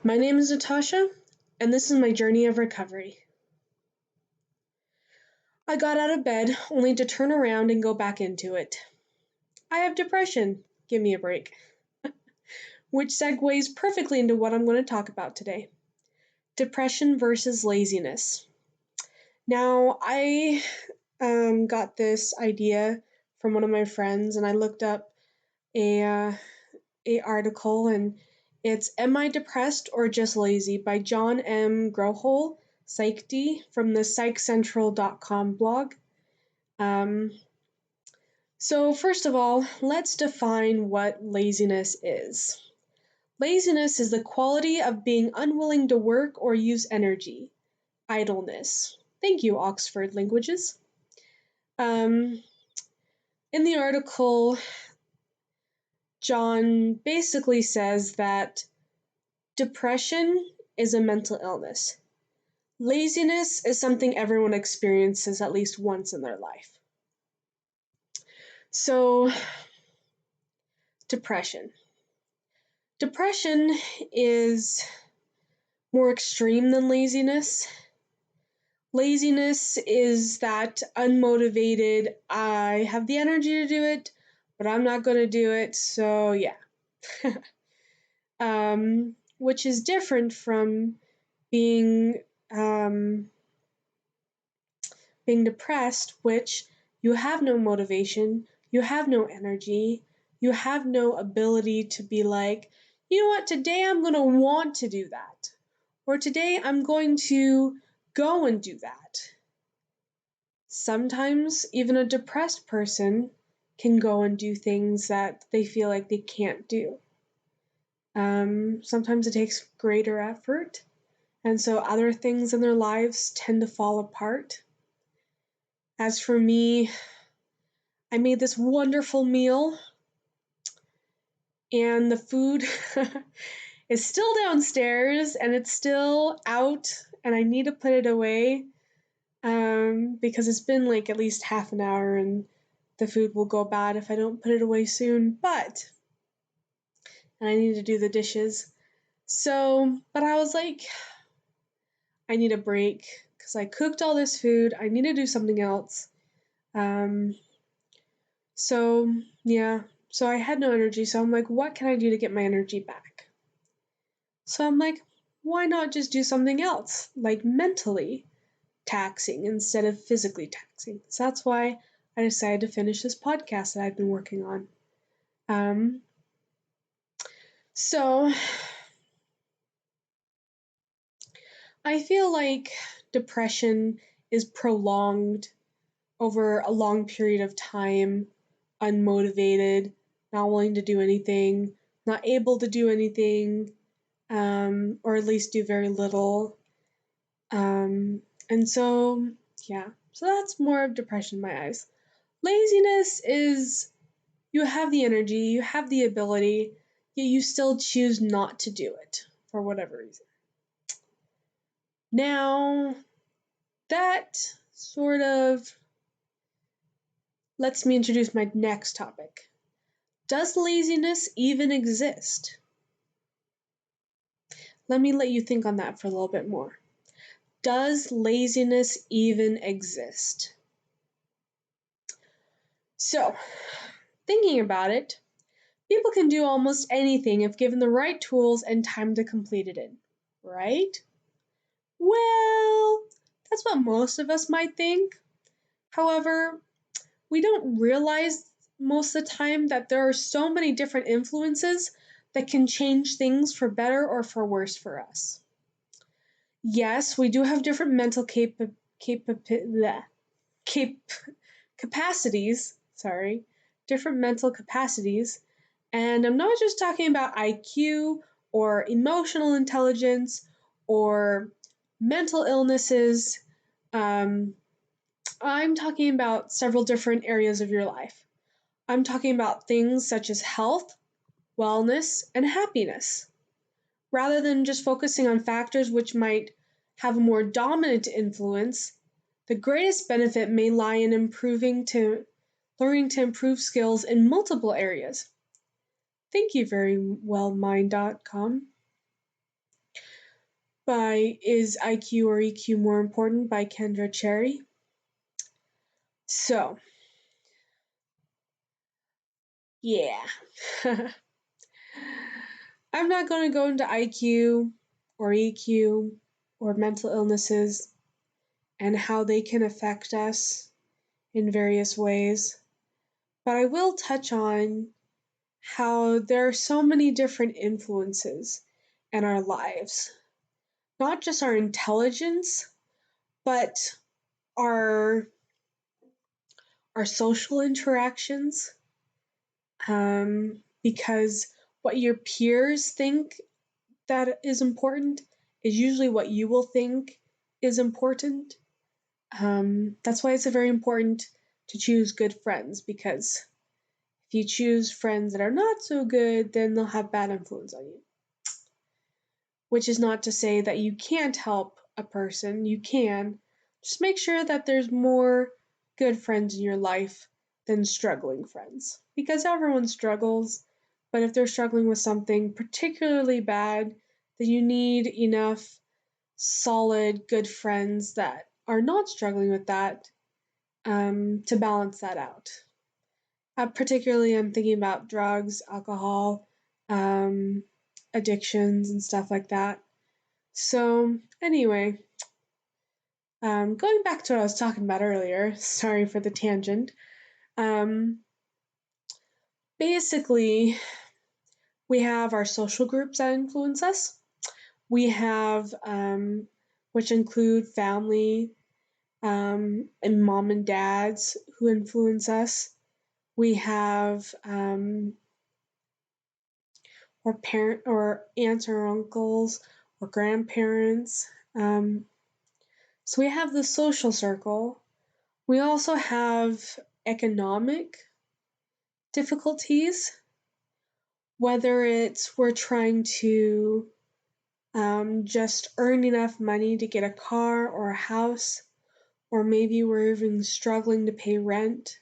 My name is Natasha, and this is my journey of recovery. I got out of bed only to turn around and go back into it. I have depression. Give me a break. Which segues perfectly into what I'm going to talk about today. Depression versus laziness. Now, I got this idea from one of my friends, and I looked up a article, and it's Am I Depressed or Just Lazy by John M. Grohol, Psy.D, from the psychcentral.com blog. So first of all, let's define what laziness is. Laziness is the quality of being unwilling to work or use energy. Idleness. Thank you, Oxford Languages. In the article, John basically says that depression is a mental illness. Laziness is something everyone experiences at least once in their life. So, depression. Depression is more extreme than laziness. Laziness is that unmotivated, I have the energy to do it, but I'm not going to do it, so yeah. Which is different from being depressed, which you have no motivation, you have no energy, you have no ability to be like, you know what, today I'm going to want to do that, or today I'm going to go and do that. Sometimes even a depressed person can go and do things that they feel like they can't do. Sometimes it takes greater effort, and so other things in their lives tend to fall apart. As for me, I made this wonderful meal, and the food is still downstairs, and it's still out, and I need to put it away because it's been like at least half an hour, and the food will go bad if I don't put it away soon, and I need to do the dishes. So, but I was like, I need a break because I cooked all this food. I need to do something else. So I had no energy. So I'm like, what can I do to get my energy back? So I'm like, why not just do something else, like mentally taxing instead of physically taxing? So that's why I decided to finish this podcast that I've been working on. So I feel like depression is prolonged over a long period of time, unmotivated, not willing to do anything, not able to do anything, or at least do very little. And so that's more of depression in my eyes. Laziness is you have the energy, you have the ability, yet you still choose not to do it for whatever reason. Now, that sort of lets me introduce my next topic. Does laziness even exist? Let me let you think on that for a little bit more. Does laziness even exist? So, thinking about it, people can do almost anything if given the right tools and time to complete it in, right? Well, that's what most of us might think. However, we don't realize most of the time that there are so many different influences that can change things for better or for worse for us. Yes, we do have different mental capacities, different mental capacities, and I'm not just talking about IQ or emotional intelligence or mental illnesses. I'm talking about several different areas of your life. I'm talking about things such as health, wellness, and happiness. Rather than just focusing on factors which might have a more dominant influence, the greatest benefit may lie in learning to improve skills in multiple areas. Thank you very well, mind.com. by Is IQ or EQ More Important by Kendra Cherry. So, yeah. I'm not going to go into IQ or EQ or mental illnesses and how they can affect us in various ways, but I will touch on how there are so many different influences in our lives. Not just our intelligence, but our social interactions, because what your peers think that is important is usually what you will think is important. That's why it's very important to choose good friends, because if you choose friends that are not so good, then they'll have bad influence on you. Which is not to say that you can't help a person, you can. Just make sure that there's more good friends in your life than struggling friends. Because everyone struggles, but if they're struggling with something particularly bad, then you need enough solid, good friends that are not struggling with that to balance that out. Particularly, I'm thinking about drugs, alcohol, addictions, and stuff like that. So, anyway, going back to what I was talking about earlier, sorry for the tangent. Basically, we have our social groups that influence us. We have, which include family and mom and dads who influence us. We have or parent or aunts or uncles or grandparents. So we have the social circle. We also have economic difficulties, whether it's we're trying to just earn enough money to get a car or a house, or maybe we're even struggling to pay rent,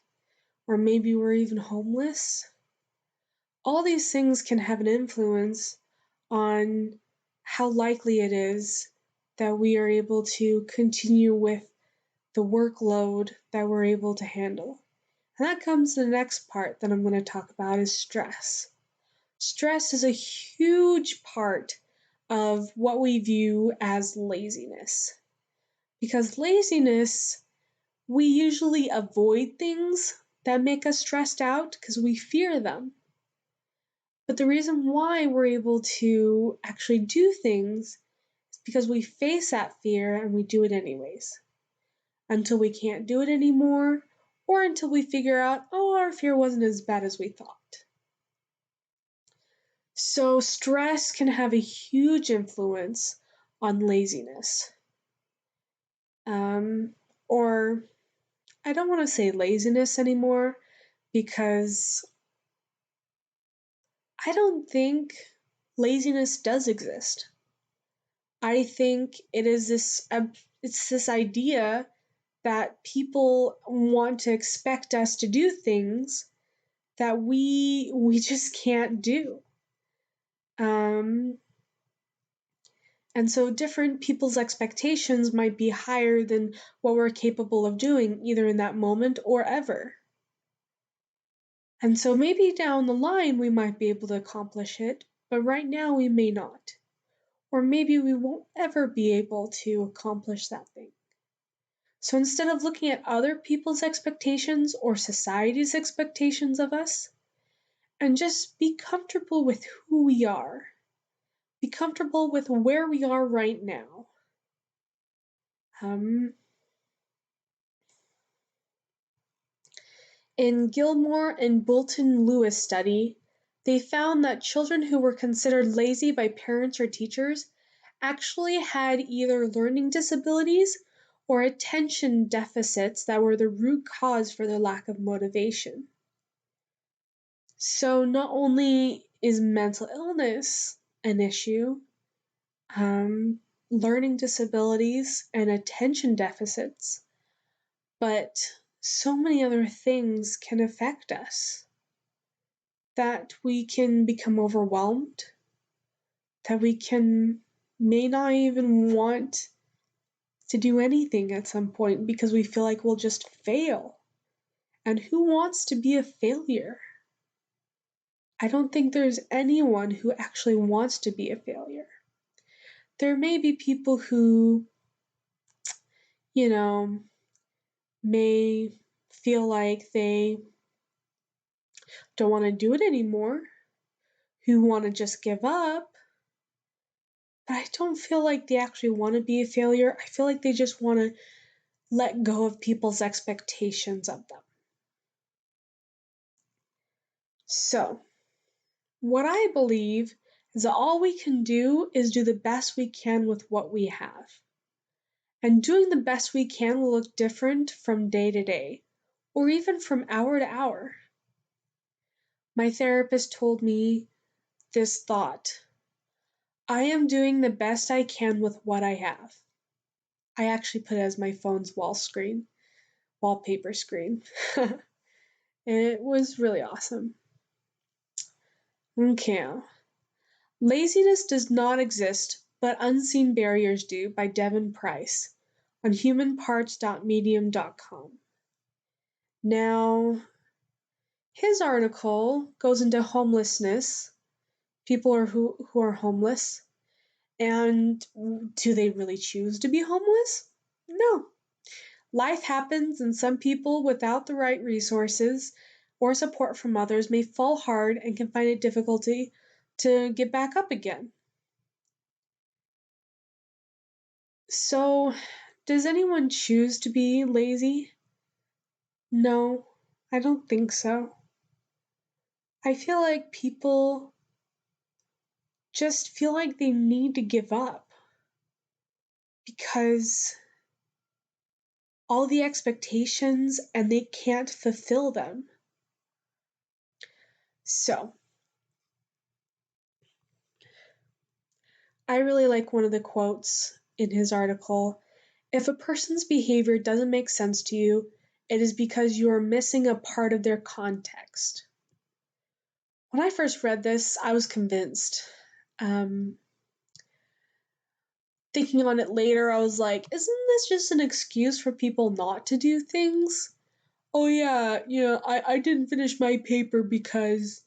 or maybe we're even homeless. All these things can have an influence on how likely it is that we are able to continue with the workload that we're able to handle. And that comes to the next part that I'm going to talk about is stress. Stress is a huge part of what we view as laziness. Because laziness, we usually avoid things that make us stressed out because we fear them. But the reason why we're able to actually do things is because we face that fear and we do it anyways. Until we can't do it anymore, or until we figure out, oh, our fear wasn't as bad as we thought. So stress can have a huge influence on laziness. Or I don't want to say laziness anymore, because I don't think laziness does exist. I think it's this idea that people want to expect us to do things that we just can't do. And so different people's expectations might be higher than what we're capable of doing, either in that moment or ever. And so maybe down the line we might be able to accomplish it, but right now we may not. Or maybe we won't ever be able to accomplish that thing. So instead of looking at other people's expectations or society's expectations of us, and just be comfortable with who we are. Be comfortable with where we are right now. In Gilmore and Boulton-Lewis study, they found that children who were considered lazy by parents or teachers actually had either learning disabilities or attention deficits that were the root cause for their lack of motivation. So not only is mental illness an issue, learning disabilities and attention deficits, but so many other things can affect us, that we can become overwhelmed, that we can may not even want to do anything at some point because we feel like we'll just fail. And who wants to be a failure? I don't think there's anyone who actually wants to be a failure. There may be people who, you know, may feel like they don't want to do it anymore, who want to just give up, but I don't feel like they actually want to be a failure. I feel like they just want to let go of people's expectations of them. So, what I believe is that all we can do is do the best we can with what we have. And doing the best we can will look different from day to day, or even from hour to hour. My therapist told me this thought: I am doing the best I can with what I have. I actually put it as my phone's wallpaper screen. It was really awesome. Okay. Laziness does not exist, but unseen barriers do, by Devon Price, on humanparts.medium.com. Now, his article goes into homelessness, people who are homeless, and do they really choose to be homeless? No. Life happens, and some people without the right resources or support from others may fall hard and can find it difficulty to get back up again. So, does anyone choose to be lazy? No, I don't think so. I feel like people just feel like they need to give up because all the expectations and they can't fulfill them. So, I really like one of the quotes in his article. If a person's behavior doesn't make sense to you, it is because you are missing a part of their context. When I first read this, I was convinced. Thinking on it later, I was like, isn't this just an excuse for people not to do things? Oh yeah, I didn't finish my paper because,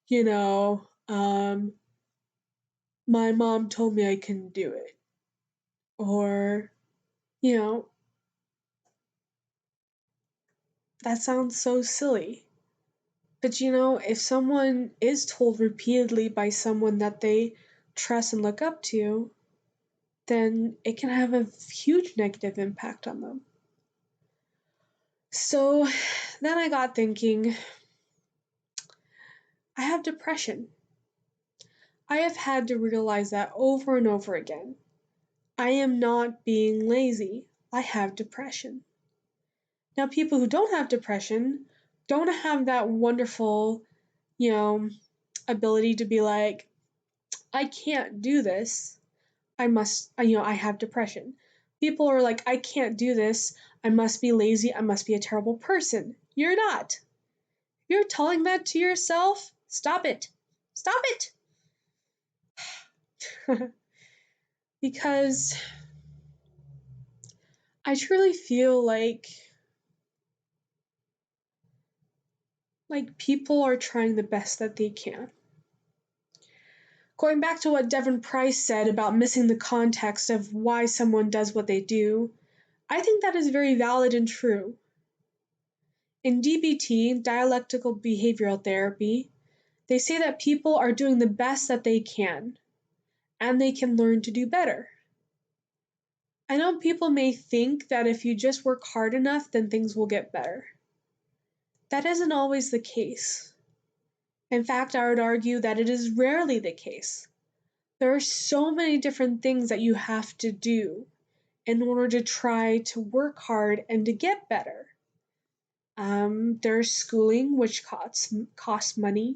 you know, my mom told me I couldn't do it. Or, you know, that sounds so silly. But if someone is told repeatedly by someone that they trust and look up to, then it can have a huge negative impact on them. So then I got thinking, I have depression. I have had to realize that over and over again. I am not being lazy. I have depression. Now, people who don't have depression don't have that wonderful, ability to be like, I can't do this. I have depression. People are like, I can't do this. I must be lazy. I must be a terrible person. You're not. You're telling that to yourself. Stop it. Stop it. Because I truly feel like people are trying the best that they can. Going back to what Devon Price said about missing the context of why someone does what they do, I think that is very valid and true. In DBT, dialectical behavioral therapy, they say that people are doing the best that they can, and they can learn to do better. I know people may think that if you just work hard enough, then things will get better. That isn't always the case. In fact, I would argue that it is rarely the case. There are so many different things that you have to do in order to try to work hard and to get better. There's schooling, which costs money,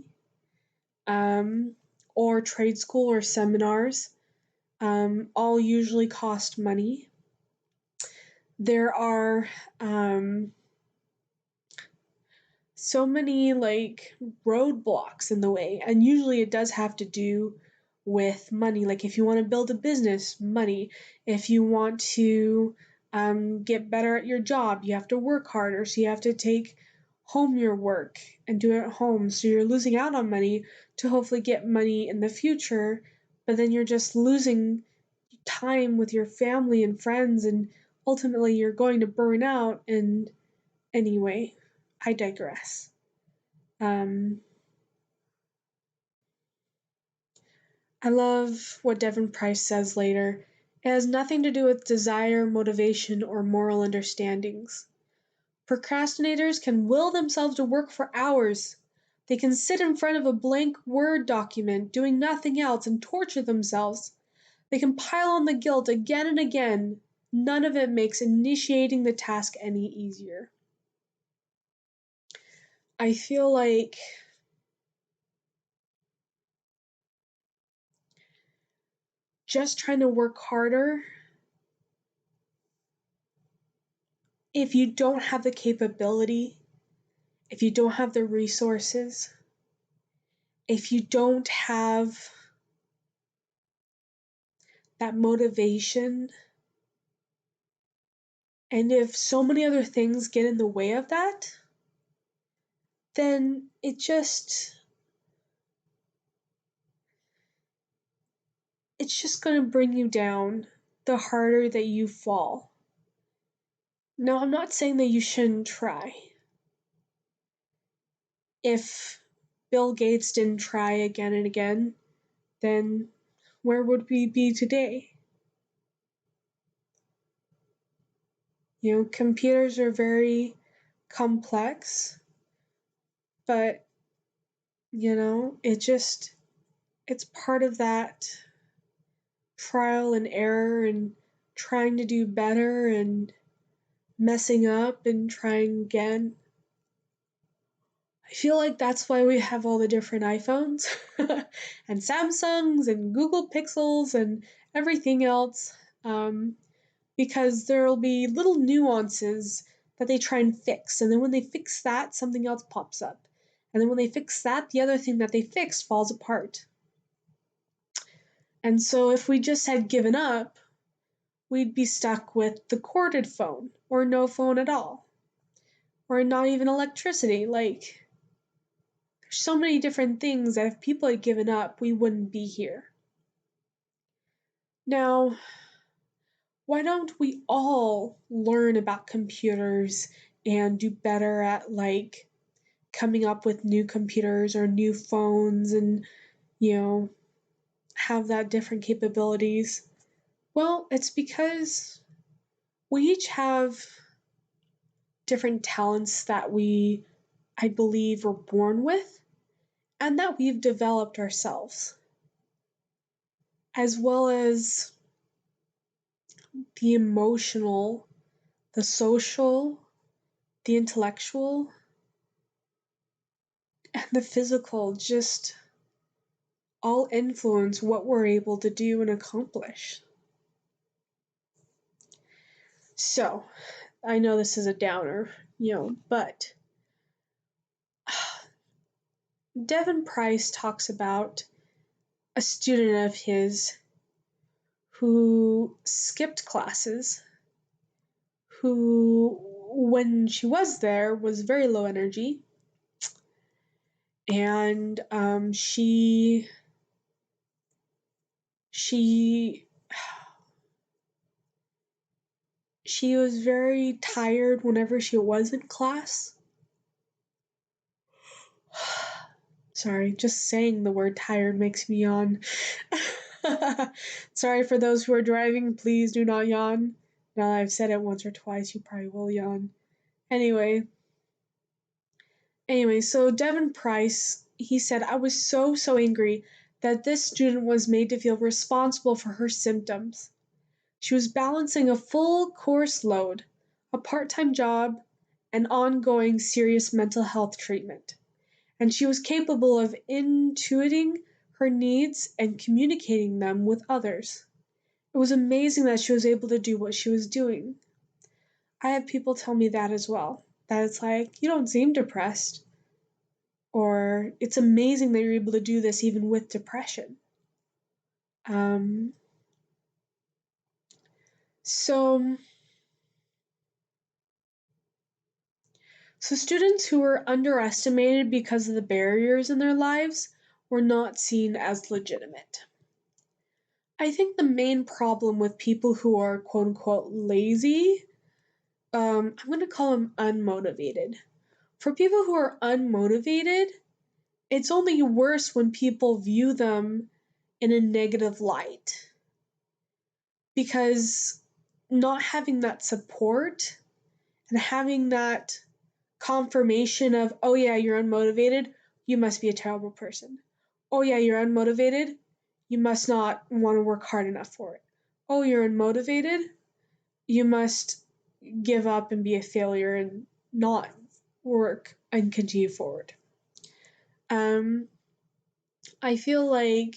or trade school or seminars, all usually cost money. There are so many roadblocks in the way, and usually it does have to do with money. Like if you want to build a business, money. If you want to get better at your job, you have to work harder. So you have to take home your work and do it at home. So you're losing out on money to hopefully get money in the future, but then you're just losing time with your family and friends, and ultimately you're going to burn out. And anyway, I digress. I love what Devon Price says later. It has nothing to do with desire, motivation, or moral understandings. Procrastinators can will themselves to work for hours. They can sit in front of a blank Word document doing nothing else and torture themselves. They can pile on the guilt again and again. None of it makes initiating the task any easier. I feel like just trying to work harder, if you don't have the capability, if you don't have the resources, if you don't have that motivation, and if so many other things get in the way of that, then it's just going to bring you down the harder that you fall. Now, I'm not saying that you shouldn't try. If Bill Gates didn't try again and again, then where would we be today? Computers are very complex, but, it's part of that trial and error and trying to do better and messing up and trying again. I feel like that's why we have all the different iPhones and Samsungs and Google Pixels and everything else, because there'll be little nuances that they try and fix. And then when they fix that, something else pops up. And then when they fix that, the other thing that they fixed falls apart. And so if we just had given up, we'd be stuck with the corded phone or no phone at all, or not even electricity. Like, there's so many different things that if people had given up, we wouldn't be here. Now, why don't we all learn about computers and do better at coming up with new computers or new phones and, have that different capabilities? Well, it's because we each have different talents that I believe, were born with and that we've developed ourselves, as well as the emotional, the social, the intellectual, and the physical, just all influence what we're able to do and accomplish. So, I know this is a downer, but Devon Price talks about a student of his who skipped classes, who, when she was there, was very low energy, and she was very tired whenever she was in class. Sorry, just saying the word tired makes me yawn. Sorry for those who are driving, please do not yawn. Now that I've said it once or twice, you probably will yawn. Anyway, so Devon Price, he said, I was so angry that this student was made to feel responsible for her symptoms. She was balancing a full course load, a part-time job, and ongoing serious mental health treatment. And she was capable of intuiting her needs and communicating them with others. It was amazing that she was able to do what she was doing. I have people tell me that as well, that it's like, you don't seem depressed, or it's amazing that you're able to do this even with depression. Um, so students who were underestimated because of the barriers in their lives were not seen as legitimate. I think the main problem with people who are quote unquote lazy, I'm going to call them unmotivated. For people who are unmotivated, it's only worse when people view them in a negative light. Because not having that support and having that confirmation of, oh yeah, you're unmotivated, you must be a terrible person. Oh yeah, you're unmotivated, you must not want to work hard enough for it. Oh, you're unmotivated, you must give up and be a failure and not work and continue forward. I feel like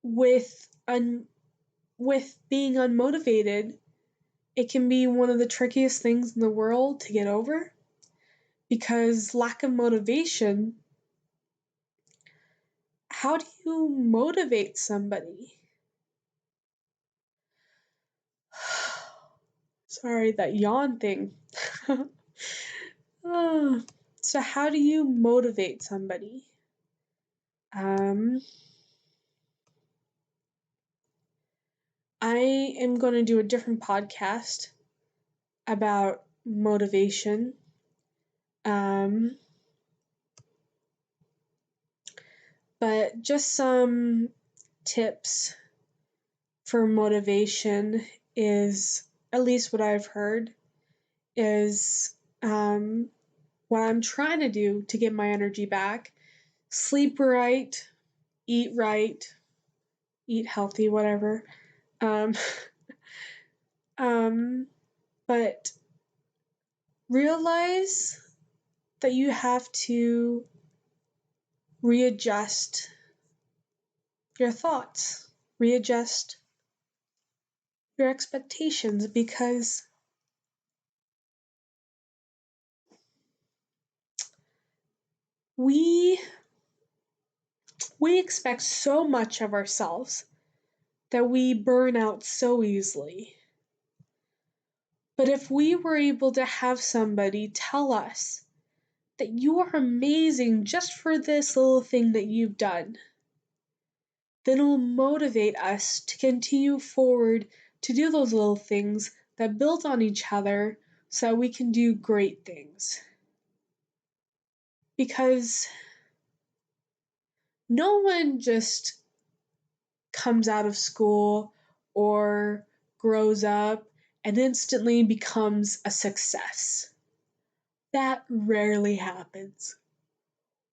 with being unmotivated, it can be one of the trickiest things in the world to get over, because lack of motivation, how do you motivate somebody? Sorry, that yawn thing. So how do you motivate somebody? I am going to do a different podcast about motivation. But just some tips for motivation is, at least what I've heard, is what I'm trying to do to get my energy back: sleep right, eat right, eat healthy, whatever. Um, but realize that you have to readjust your thoughts, readjust your expectations, because we expect so much of ourselves that we burn out so easily. But if we were able to have somebody tell us that you are amazing just for this little thing that you've done, then it will motivate us to continue forward to do those little things that build on each other so that we can do great things. Because no one just comes out of school or grows up and instantly becomes a success. That rarely happens.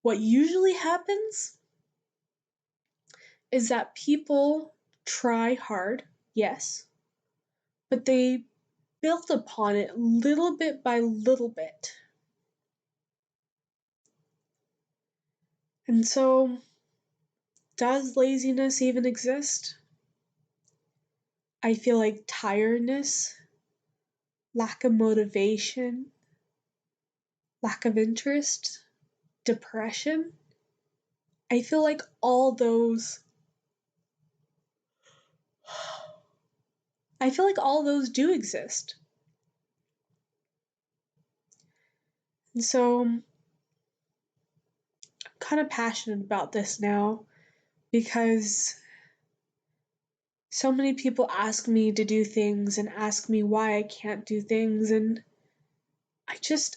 What usually happens is that people try hard, yes, but they build upon it little bit by little bit. And so, does laziness even exist? I feel like tiredness, lack of motivation, lack of interest, depression, I feel like all those do exist. And so I'm kind of passionate about this now, because so many people ask me to do things and ask me why I can't do things, and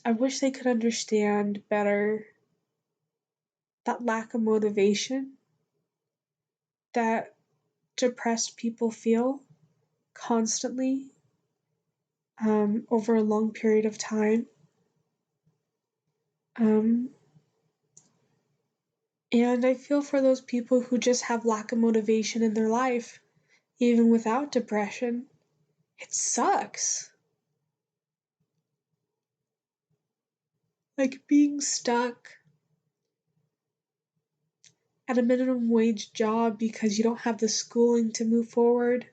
I wish they could understand better that lack of motivation that depressed people feel constantly over a long period of time. And I feel for those people who just have lack of motivation in their life, even without depression. It sucks. Like being stuck at a minimum wage job because you don't have the schooling to move forward,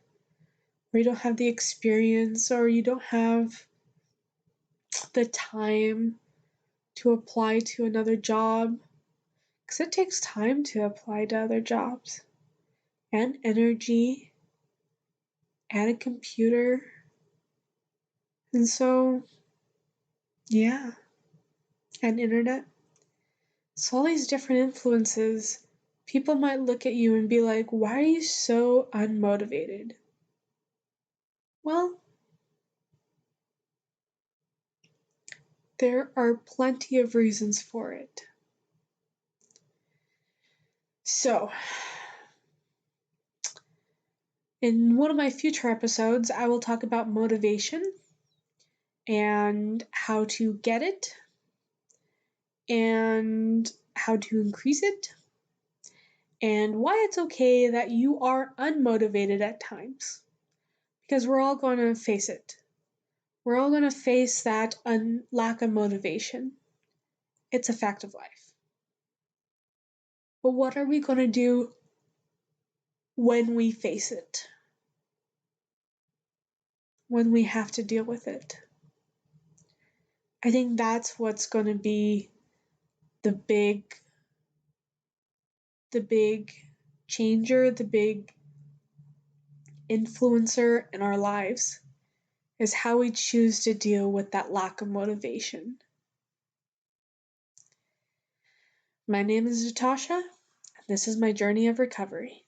or you don't have the experience, or you don't have the time to apply to another job because it takes time to apply to other jobs, and energy, and a computer. And so, yeah, and internet. So all these different influences, people might look at you and be like, why are you so unmotivated? Well, there are plenty of reasons for it. So, in one of my future episodes, I will talk about motivation and how to get it and how to increase it and why it's okay that you are unmotivated at times. Because we're all going to face it. We're all going to face that lack of motivation. It's a fact of life. But what are we going to do when we face it? When we have to deal with it? I think that's what's going to be the big changer, the big influencer in our lives, is how we choose to deal with that lack of motivation. My name is Natasha, and this is my journey of recovery.